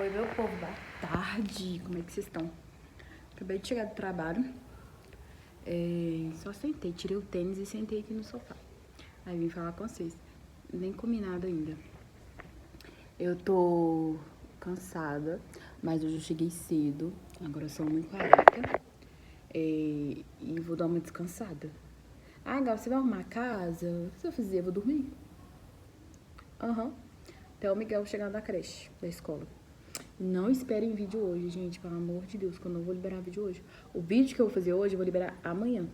Oi, meu povo, boa tarde. Como é que vocês estão? Acabei de chegar do trabalho. Só sentei, tirei o tênis e sentei aqui no sofá. Aí vim falar com vocês. Nem comi nada ainda. Eu tô cansada, mas hoje eu cheguei cedo. Agora são 1h40. E vou dar uma descansada. Ah, Gal, você vai arrumar a casa? Se eu fizer, eu vou dormir. Até o Miguel chegar da creche, da escola. Não esperem vídeo hoje, gente, pelo amor de Deus, que eu não vou liberar vídeo hoje. O vídeo que eu vou fazer hoje, eu vou liberar amanhã.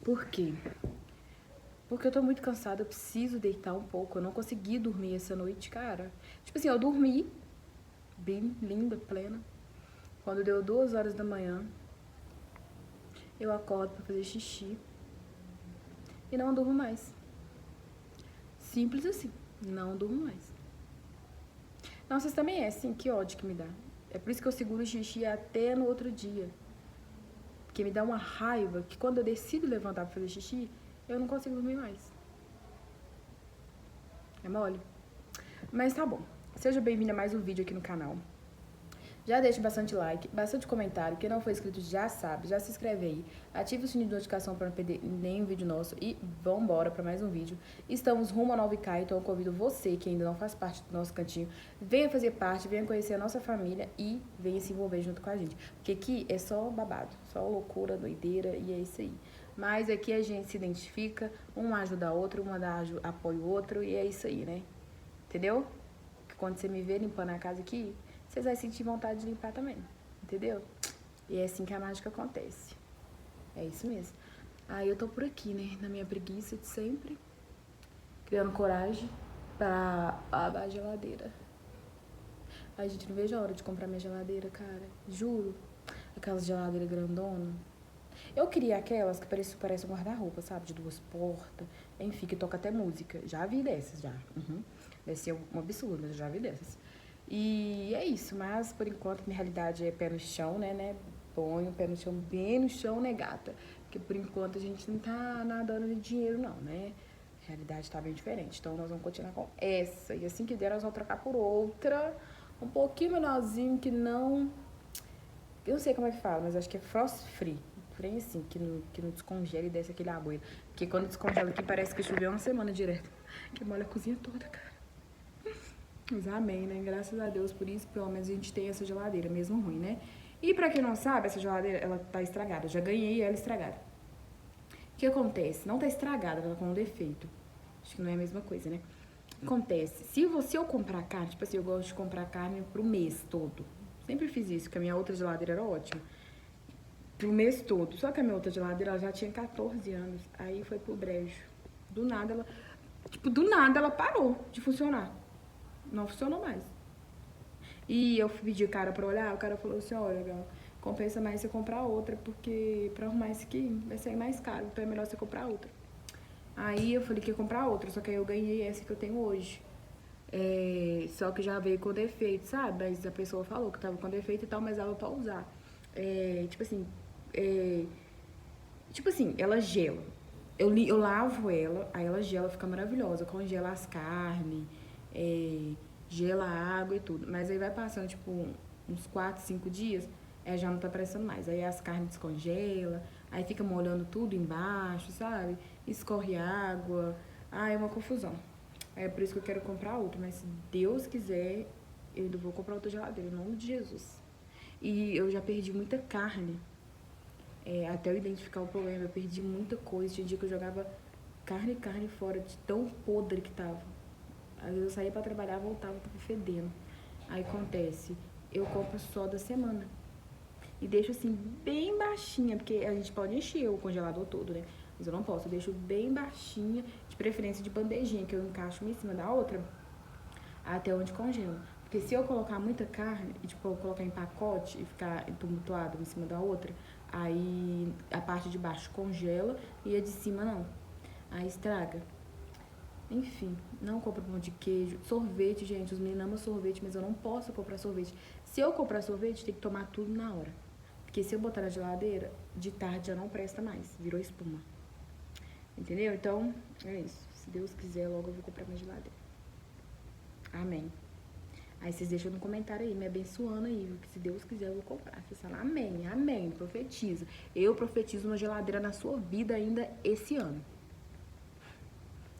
Por quê? Porque eu tô muito cansada, eu preciso deitar um pouco. Eu não consegui dormir essa noite, cara. Tipo assim, eu dormi, bem linda, plena. Quando deu 2h da manhã, eu acordo pra fazer xixi. E não durmo mais. Simples assim, não durmo mais. Não, vocês também assim, que ódio que me dá. É por isso que eu seguro o xixi até no outro dia. Porque me dá uma raiva que quando eu decido levantar pra fazer xixi, eu não consigo dormir mais. É mole? Mas tá bom. Seja bem-vindo a mais um vídeo aqui no canal. Já deixa bastante like, bastante comentário. Quem não for inscrito já sabe, já se inscreve aí. Ative o sininho de notificação para não perder nenhum vídeo nosso. E vambora para mais um vídeo. Estamos rumo a 9K, então eu convido você que ainda não faz parte do nosso cantinho. Venha fazer parte, venha conhecer a nossa família e venha se envolver junto com a gente. Porque aqui é só babado, só loucura, doideira e é isso aí. Mas aqui a gente se identifica, um ajuda a outro, uma dá apoio o outro e é isso aí, né? Entendeu? Que quando você me vê limpando a casa aqui, vocês vão sentir vontade de limpar também, entendeu? E é assim que a mágica acontece. É isso mesmo. Aí eu tô por aqui, né, na minha preguiça de sempre, criando coragem pra lavar a geladeira. Ai, gente, não vejo a hora de comprar minha geladeira, cara. Juro. Aquelas geladeiras grandonas. Eu queria aquelas que parece um guarda-roupa, sabe? De 2 portas. Enfim, que toca até música. Já vi dessas, já. Deve ser um absurdo, mas eu já vi dessas. E é isso, mas por enquanto minha realidade é pé no chão, né? Põe o pé no chão, bem no chão, né, gata? Porque por enquanto a gente não tá nadando de dinheiro, não, né? A realidade tá bem diferente. Então nós vamos continuar com essa. E assim que der, nós vamos trocar por outra. Um pouquinho menorzinho, que não... Eu não sei como é que fala, mas acho que é frost free. Free assim, que não descongela e desce aquele agueiro. Porque quando descongela aqui parece que choveu uma semana direto. Que molha a cozinha toda, cara. Mas amém, né? Graças a Deus por isso, pelo menos a gente tem essa geladeira, mesmo ruim, né? E pra quem não sabe, essa geladeira, ela tá estragada. Eu já ganhei ela estragada. O que acontece? Não tá estragada, ela tá com um defeito. Acho que não é a mesma coisa, né? Acontece, se eu comprar carne, tipo assim, eu gosto de comprar carne pro mês todo. Sempre fiz isso, porque a minha outra geladeira era ótima. Pro mês todo. Só que a minha outra geladeira, ela já tinha 14 anos. Aí foi pro brejo. Do nada ela parou de funcionar. Não funcionou mais. E eu pedi o cara pra olhar, o cara falou assim, olha, Gal, compensa mais você comprar outra, porque pra arrumar isso aqui vai sair mais caro, então é melhor você comprar outra. Aí eu falei que ia comprar outra, só que aí eu ganhei essa que eu tenho hoje. Só que já veio com defeito, sabe? Mas a pessoa falou que tava com defeito e tal, mas dava pra usar. Tipo assim, ela gela. Eu lavo ela, aí ela gela, fica maravilhosa. Congela as carnes, gela a água e tudo. Mas aí vai passando, tipo, uns 4, 5 dias, já não tá prestando mais. Aí as carnes descongela, aí fica molhando tudo embaixo, sabe? Escorre água. É uma confusão. É por isso que eu quero comprar outra. Mas se Deus quiser, eu vou comprar outra geladeira, em nome de Jesus. E eu já perdi muita carne. Até eu identificar o problema, eu perdi muita coisa. Tinha dia que eu jogava carne fora, de tão podre que tava. Às vezes eu saía pra trabalhar, voltava, tava fedendo. Aí acontece, eu compro só da semana. E deixo assim, bem baixinha, porque a gente pode encher o congelador todo, né? Mas eu não posso, eu deixo bem baixinha, de preferência de bandejinha, que eu encaixo uma em cima da outra, até onde congela. Porque se eu colocar muita carne, e tipo, eu colocar em pacote e ficar tumultuado em cima da outra, aí a parte de baixo congela e a de cima não. Aí estraga. Enfim, não compro pão de queijo. Sorvete, gente, os meninos amam sorvete, mas eu não posso comprar sorvete. Se eu comprar sorvete, tem que tomar tudo na hora. Porque se eu botar na geladeira, de tarde já não presta mais, virou espuma. Entendeu? Então, é isso. Se Deus quiser, logo eu vou comprar minha geladeira. Amém. Aí vocês deixam no comentário aí, me abençoando aí, viu? Que se Deus quiser eu vou comprar. Vocês falam amém, amém, profetiza. Eu profetizo uma geladeira na sua vida ainda esse ano.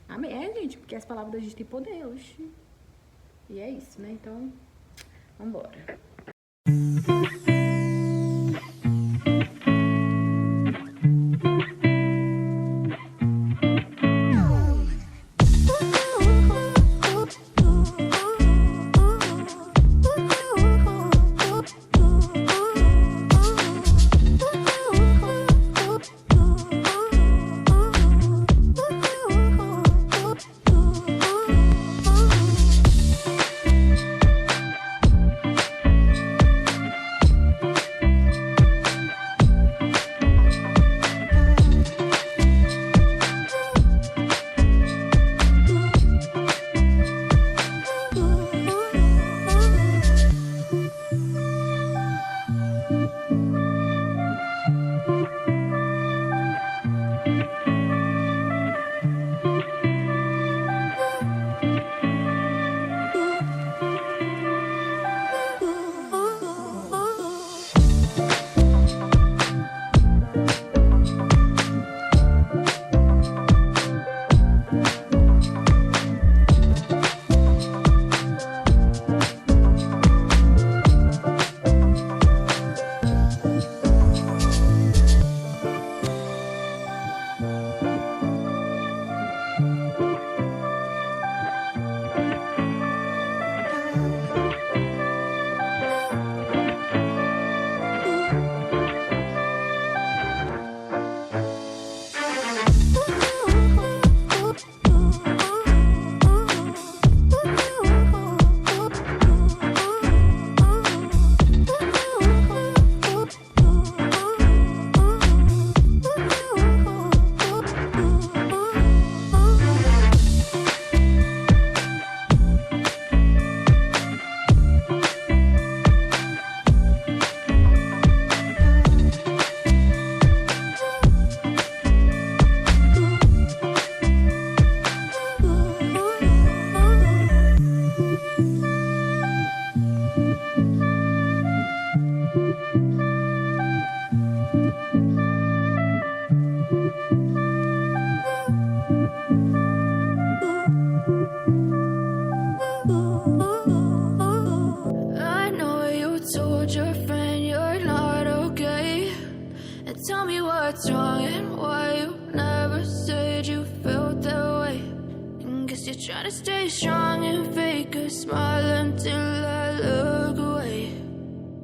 Amém, gente, porque as palavras da gente têm poder, oxi. E é isso, né? Então, vambora. what's wrong and why you never said you felt that way. And guess you're trying to stay strong and fake a smile until I look away.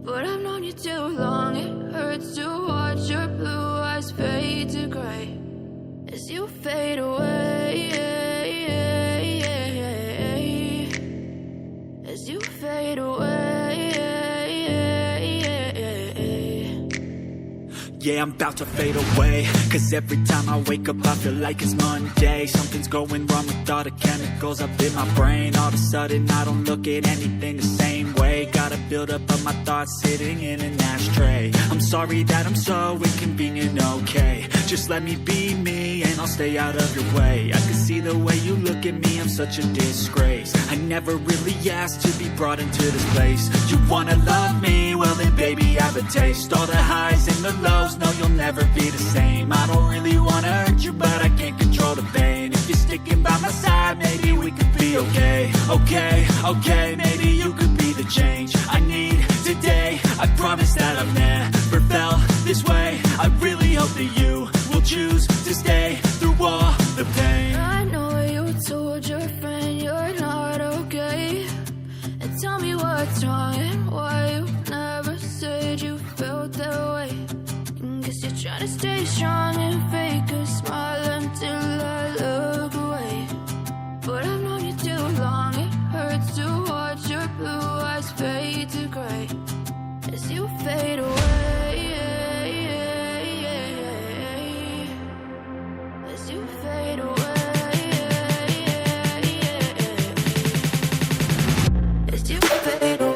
But I've known you too long, it hurts to watch your blue eyes fade to gray as you fade away, as you fade away. Yeah, I'm about to fade away, cause every time I wake up I feel like it's Monday. Something's going wrong with all the chemicals up in my brain. All of a sudden I don't look at anything the same way. Got a buildup of my thoughts sitting in an ashtray. I'm sorry that I'm so inconvenient, okay. Just let me be me and I'll stay out of your way. I can see the way you look at me, I'm such a disgrace. I never really asked to be brought into this place. You wanna love me? Well then baby have a taste. All the highs and the lows, no you'll never be the same. I don't really wanna hurt you but I can't control the pain. If you're sticking by my side maybe we could be okay. Okay, maybe you could be the change I need today. I promise that I've never felt this way. I really hope that you will choose to stay through all the pain. I know you told your friend you're not okay, and tell me what's wrong and why you never said you felt that way. And guess you're trying to stay strong and fake a smile until I look away. But I've known you too long, it hurts to watch your blue eyes fade to gray as you fade away, as you fade away, as you fade away.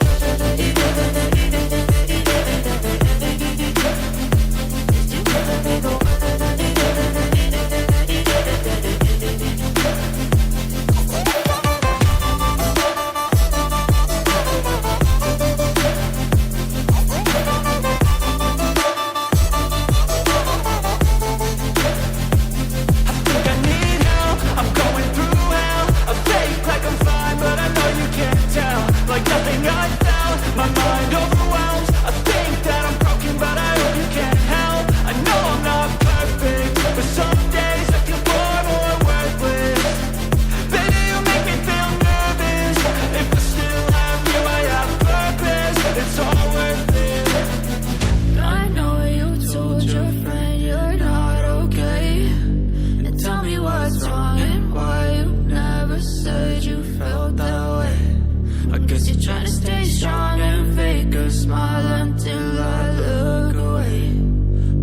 guess you're trying to stay strong and fake a smile until I look away.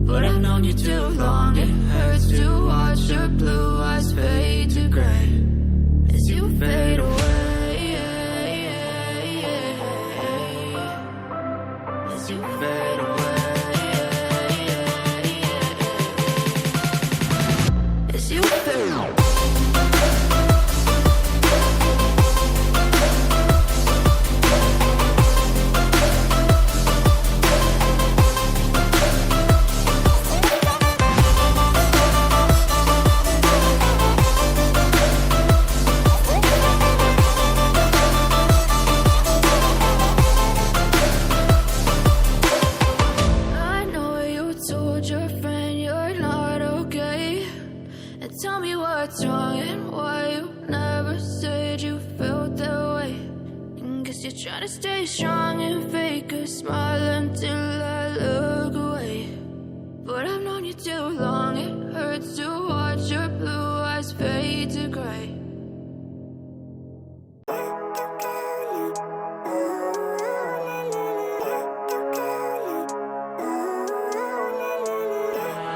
But I've known you too long, it hurts to watch your blue eyes fade to gray as you fade away, as you fade away, as you fade away. Tell me what's wrong and why you never said you felt that way. And guess you're trying to stay strong and fake a smile until I look away. But I've known you too long, it hurts to watch your blue eyes fade to gray.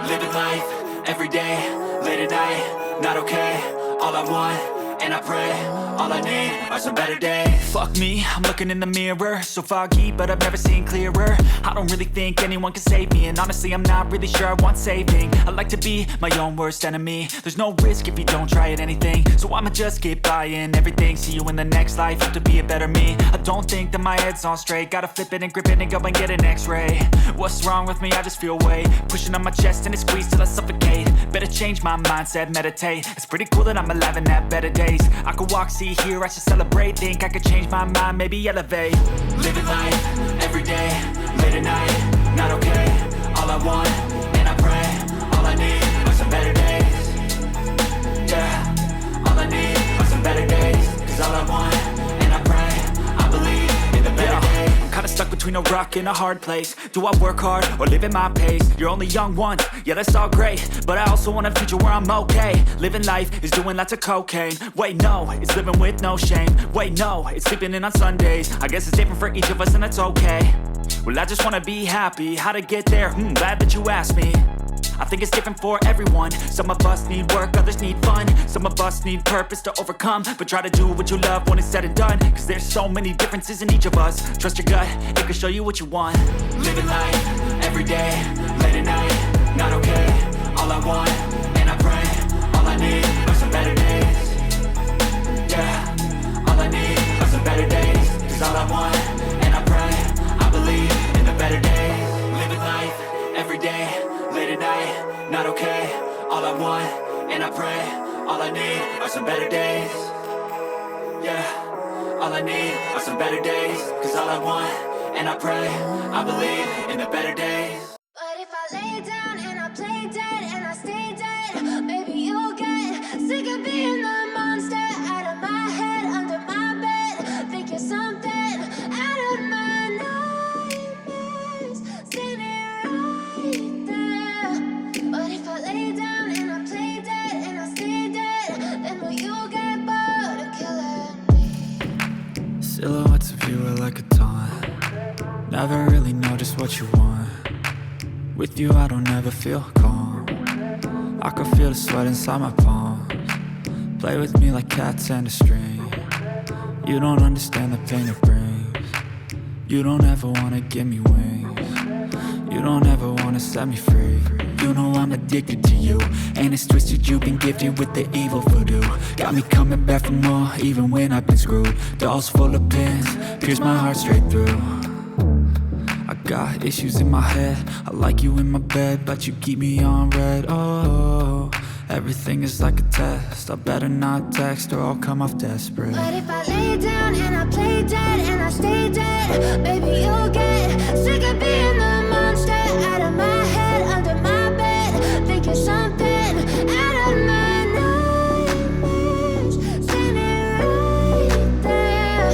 Living life, every day, late at night, not okay. All I want, and I pray, all I need are some better days. Fuck me, I'm looking in the mirror, so foggy, but I've never seen clearer. I don't really think anyone can save me, and honestly I'm not really sure I want saving. I like to be my own worst enemy. There's no risk if you don't try at anything, so I'ma just get buying everything. See you in the next life, have to be a better me. I don't think that my head's on straight, gotta flip it and grip it and go and get an x-ray. What's wrong with me? I just feel weight pushing on my chest and it squeezes till I suffocate. Better change my mindset, meditate. It's pretty cool that I'm alive and have better days. I could walk, see, hear, I should celebrate. Think I could change my mind, maybe elevate. Living life, every day, late at night, not okay. All I want, and I pray, all I need are some better days. Yeah, all I need are some better days. Cause all I want, and I pray, I believe in the better days. I'm kinda stuck between a rock and a hard place. Do I work hard or live at my pace? You're only young once, yeah that's all great, but I also want a future where I'm okay. Living life is doing lots of cocaine. Wait no, it's living with no shame. Wait no, it's sleeping in on Sundays. I guess it's different for each of us and that's okay. Well I just wanna be happy, how to get there? Glad that you asked me. I think it's different for everyone. Some of us need work, others need fun. Some of us need purpose to overcome. But try to do what you love when it's said and done. Cause there's so many differences in each of us. Trust your gut, it can show you what you want. Living life, every day, late at night, not okay. All I want, and I pray, all I need are some better days. Yeah, all I need are some better days. Cause all I want, and I pray, I believe in the better days. Living life, every day, late at night, not okay. All I want, and I pray, all I need are some better days. Yeah, all I need are some better days. Cause all I want, and I pray, I believe in the better days. But if I lay down and I play dead and I stay dead, maybe you'll get sick of being the monster out of my head, under my bed. Think you're something out of my nightmares, standing right there. But if I lay down and I play dead and I stay dead, then will you get bored of killing me? Silhouettes of you are like a taunt. Never really know just what you want. With you I don't ever feel calm. I can feel the sweat inside my palms. Play with me like cats and a string. You don't understand the pain it brings. You don't ever wanna give me wings. You don't ever wanna set me free. You know I'm addicted to you, and it's twisted, you've been gifted with the evil voodoo. Got me coming back for more, even when I've been screwed. Dolls full of pins, pierce my heart straight through. I got issues in my head, I like you in my bed, but you keep me on red. Oh, everything is like a test, I better not text or I'll come off desperate. But if I lay down and I play dead and I stay dead, maybe you'll get sick of being the monster out of my head, under my bed. Think you're something out of my nightmares, standing right there.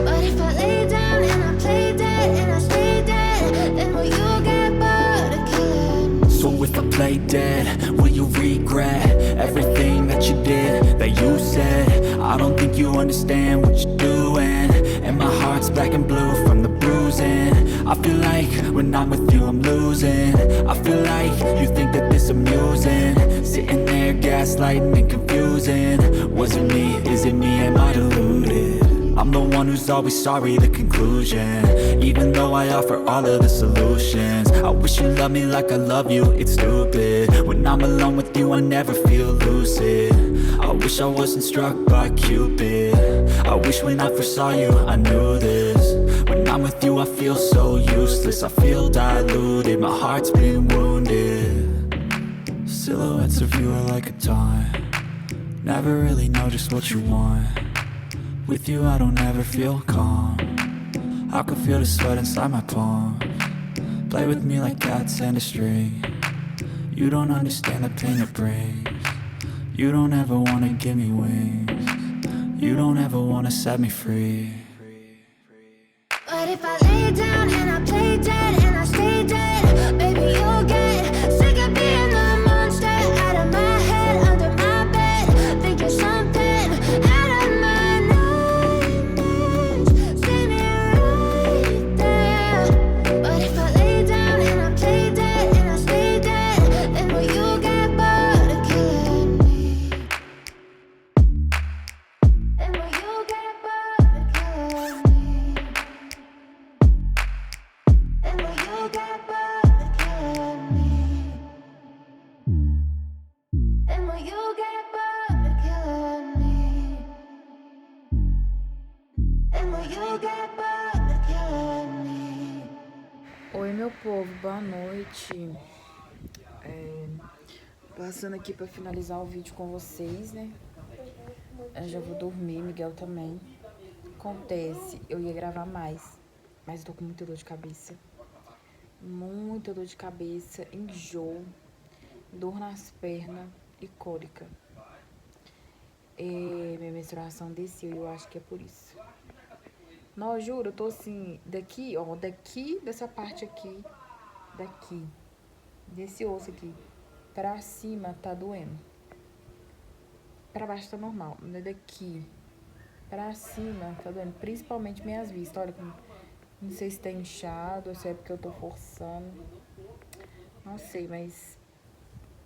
But if I lay down and I play dead and I stay dead, then will you get bored of killing me? So if I play dead, will you regret everything that you did, that you said? I don't think you understand what you're doing. Am my heart's black and blue from the bruising. I feel like when I'm with you I'm losing. I feel like you think that this amusing. Sitting there gaslighting and confusing. Was it me? Is it me? Am I deluded? I'm the one who's always sorry, the conclusion. Even though I offer all of the solutions. I wish you loved me like I love you, it's stupid. When I'm alone with you I never feel lucid. I wish I wasn't struck by Cupid. I wish when I first saw you I knew this. When I'm with you I feel so useless. I feel diluted, my heart's been wounded. Silhouettes of you are like a taunt. Never really know just what you want. With you I don't ever feel calm. I can feel the sweat inside my palms. Play with me like cats and a string. You don't understand the pain it brings. You don't ever wanna give me wings. You don't ever wanna set me free. But if I lay down and I play dead and I stay dead, baby you'll get sick of being the monster out of my head, under my bed, thinking something out of my nightmares. See me right there. But if I lay down and I play dead and I stay dead, then will you get bored of killing me? Then will you get bored of killing me? And will you get bored of killing me? And will you get bored of killing me? And will you get bored of killing me? Oi, meu povo, boa noite. Passando aqui pra finalizar o vídeo com vocês, né? Eu já vou dormir, Miguel também. Acontece, eu ia gravar mais, mas tô com muita dor de cabeça. Muita dor de cabeça, enjoo, dor nas pernas e cólica. Minha menstruação desceu e eu acho que é por isso. Não, eu juro, eu tô assim, daqui, ó, daqui, dessa parte aqui, daqui, desse osso aqui, pra cima tá doendo. Pra baixo tá normal, mas daqui pra cima tá doendo, principalmente minhas vistas. Olha, não sei se tá inchado ou se é porque eu tô forçando. Não sei, mas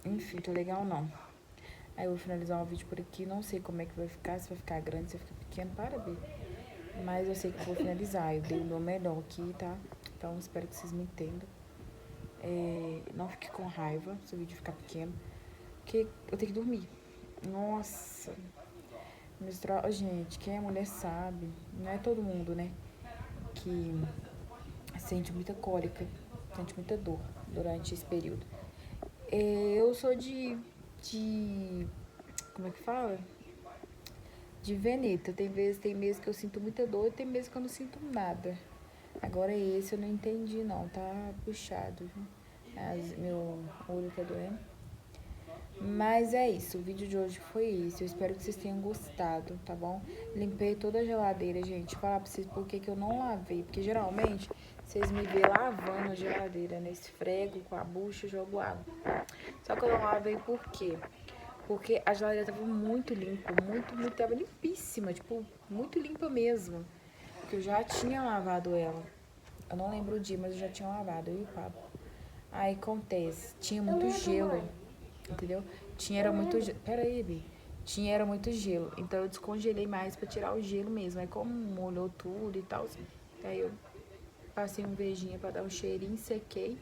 enfim, tô legal não. Aí eu vou finalizar o vídeo por aqui. Não sei como é que vai ficar, se vai ficar grande, se vai ficar pequeno, para ver. Mas eu sei que eu vou finalizar. Eu dei o meu melhor aqui, tá? Então espero que vocês me entendam. Não fique com raiva se o vídeo ficar pequeno, porque eu tenho que dormir. Nossa, menstrual, gente, quem é mulher sabe, não é todo mundo, né, que sente muita cólica, sente muita dor durante esse período. Eu sou de como é que fala? De veneta. Tem meses que eu sinto muita dor e tem meses que eu não sinto nada. Agora esse eu não entendi não, tá puxado, viu? Meu olho tá doendo. Mas é isso, o vídeo de hoje foi isso. Eu espero que vocês tenham gostado, tá bom? Limpei toda a geladeira, gente. Falar pra vocês por que eu não lavei. Porque geralmente vocês me vê lavando a geladeira, né? Esfrego com a bucha e jogo água. Só que eu não lavei por quê? Porque a geladeira tava muito limpa, tava limpíssima, tipo, muito limpa mesmo. Porque eu já tinha lavado ela. Eu não lembro o dia, mas eu já tinha lavado, eu e o Pablo. Aí acontece, tinha muito gelo, entendeu? Era muito gelo. Pera aí, Bi. Era muito gelo. Então eu descongelei mais pra tirar o gelo mesmo. Aí como molhou tudo e tal, aí eu passei um beijinho pra dar um cheirinho, sequei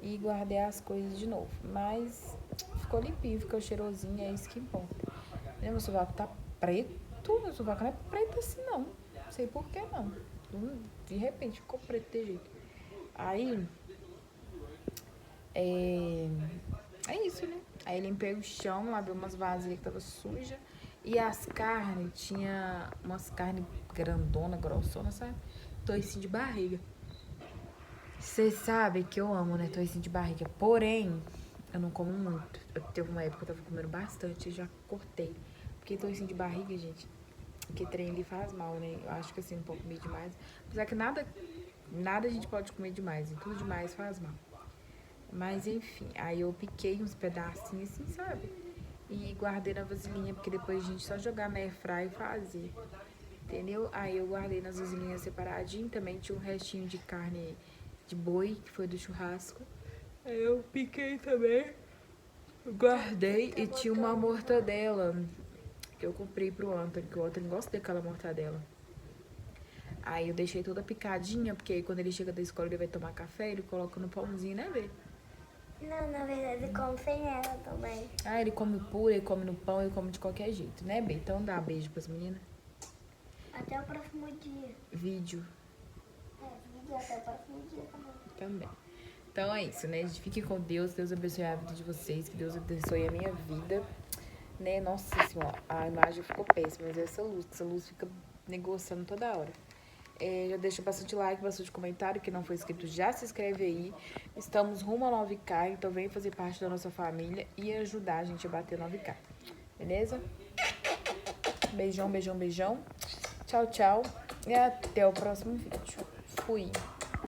e guardei as coisas de novo. Mas ficou limpinho, ficou cheirosinho, é isso que importa. Meu sovaco tá preto, meu sovaco não é preto assim não. Não sei por que não. De repente ficou preto de jeito. Aí é isso, né? Aí limpei o chão, lavei umas vasilhas que tava suja. E as carnes, tinha umas carnes grandona, grossona, sabe? Toicinho de barriga. Vocês sabem que eu amo, né? Toicinho de barriga. Porém, eu não como muito. Teve uma época que eu tava comendo bastante e já cortei. Porque toicinho de barriga, gente, que trem ali faz mal, né? Eu acho que assim, não pode comer demais. Apesar que nada a gente pode comer demais. E tudo demais faz mal. Mas enfim, aí eu piquei uns pedacinhos assim, sabe? E guardei na vasilhinha, porque depois a gente só jogar na airfryer e fazer. entendeu? Aí eu guardei nas vasilhinhas separadinho, também tinha um restinho de carne de boi, que foi do churrasco. Aí eu piquei também, guardei e tinha uma mortadela que eu comprei pro Anthony, que o Anthony gosta daquela mortadela. Aí eu deixei toda picadinha, porque aí quando ele chega da escola ele vai tomar café, ele coloca no pãozinho, né, Bê? Não, na verdade ele come sem ela também. Ah, ele come pura, ele come no pão, ele come de qualquer jeito, né, Bê? Então dá beijo pras meninas. Até o próximo dia. Vídeo Vídeo até o próximo dia também. também. Então é isso, né? Fiquem com Deus, Deus abençoe a vida de vocês, que Deus abençoe a minha vida, né? Nossa senhora, a imagem ficou péssima, mas essa luz fica negociando toda hora. Já deixa bastante like, bastante comentário, que não foi inscrito já se inscreve aí. Estamos rumo a 9K, então vem fazer parte da nossa família e ajudar a gente a bater 9K, beleza? Beijão, beijão, beijão. Tchau, tchau e até o próximo vídeo. Fui!